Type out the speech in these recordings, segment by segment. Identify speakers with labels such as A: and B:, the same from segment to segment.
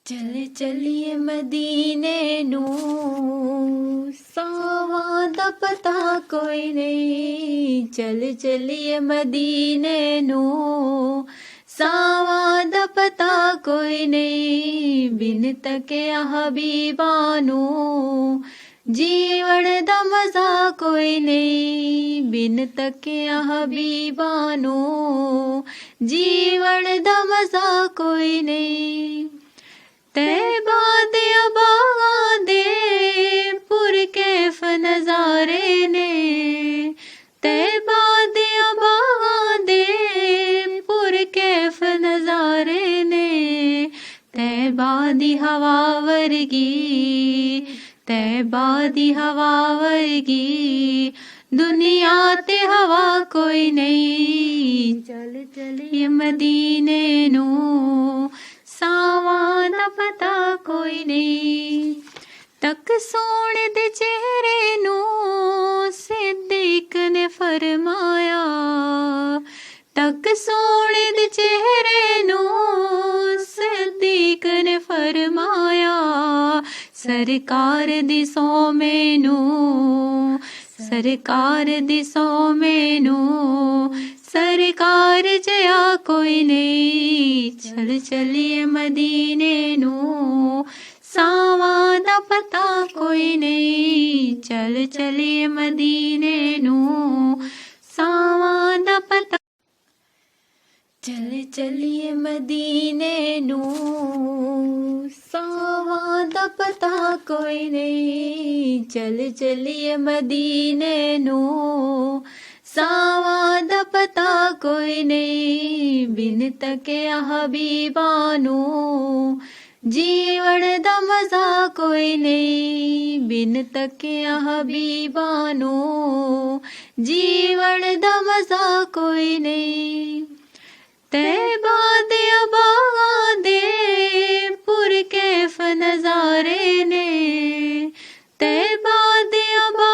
A: चले चलिए मदीने नू सावां दा पता कोई नहीं। चल चलिए मदीने नू सावां दा पता कोई नहीं। बिन तकिया हबीबा नू जीवन दा मजा कोई नहीं। बिन तकिया हबीबा नू जीवन दा मजा कोई नहीं। तैबा दे अबा दे पुर कैफ नजारे ने। तैबा दे अबा दे पुर कैफ नजारे ने। तैबा दी हवा वर्गी तैबा दी हवा वर्गी दुनिया ते हवा कोई नहीं। चल चलिए मदीने नू सावां दा पता कोई नहीं। तक सोने दे चेहरे नू सिद्दीक ने फरमाया। तक सोने दे चेहरे नू सिद्दीक ने फरमाया। सरकार दी सौ मैनू सरकार दी सौ मैनू सरकार जया कोई नहीं। चल चलिए मदीने नू सावां दा पता कोई नहीं। चल चलिए मदीने नू सावां दा पता। चल चलिए मदीने नू सावां दा पता कोई नहीं। चल चलिए मदीने नू सावां दा पता कोई नहीं। बिन तकिया हबीबा नू जीवन दा मजा कोई नहीं। बिन तकिया हबीबा नू जीवन दा मजा कोई नहीं। तैबा दे अबा दे पुर कैफ नजारे ने। तैबा दे अबा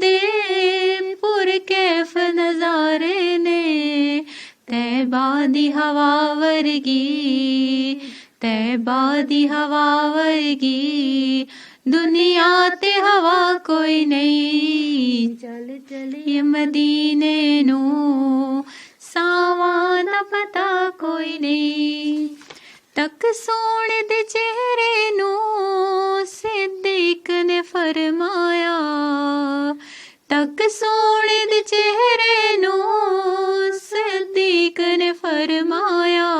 A: दे पुर कैफ नजारे ने। तैबा दी हवा वर्गी तैबा दी हवा वर्गी दुनिया ते हवा कोई नहीं। चल चलिए मदीने नू सावां दा पता कोई नहीं। तक सोने दे चेहरे नू सिद्दीक ने फरमाया। तक सोने दे चेहरे नू सिद्दीक ने फरमाया।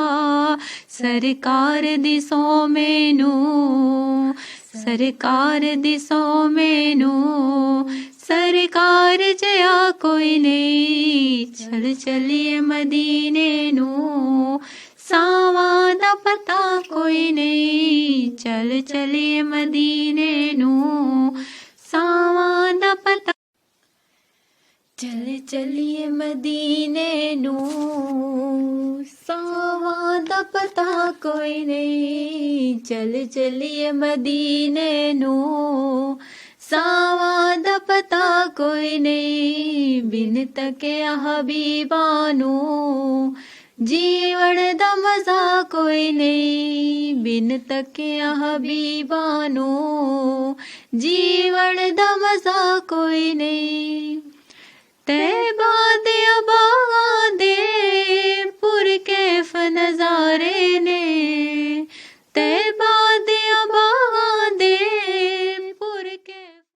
A: सरकार दी सौ मैनू सरकार दी सौ मैनू सरकार जया कोई नहीं। चल चलिए मदीने नू सावां दा पता कोई नहीं। चल चलिए मदीने नू सावां दा पता। चल चलिए मदीने नू सावां दा पता कोई नहीं। चल चलिए मदीने नू सावां दा पता कोई नहीं। बिन तकिया हबीबा नू जीवन दा मजा कोई नहीं। बिन तकिया हबीबा नू जीवन दा मजा कोई नहीं। तैबा दे अबा दे पुर कैफ नजारे ने।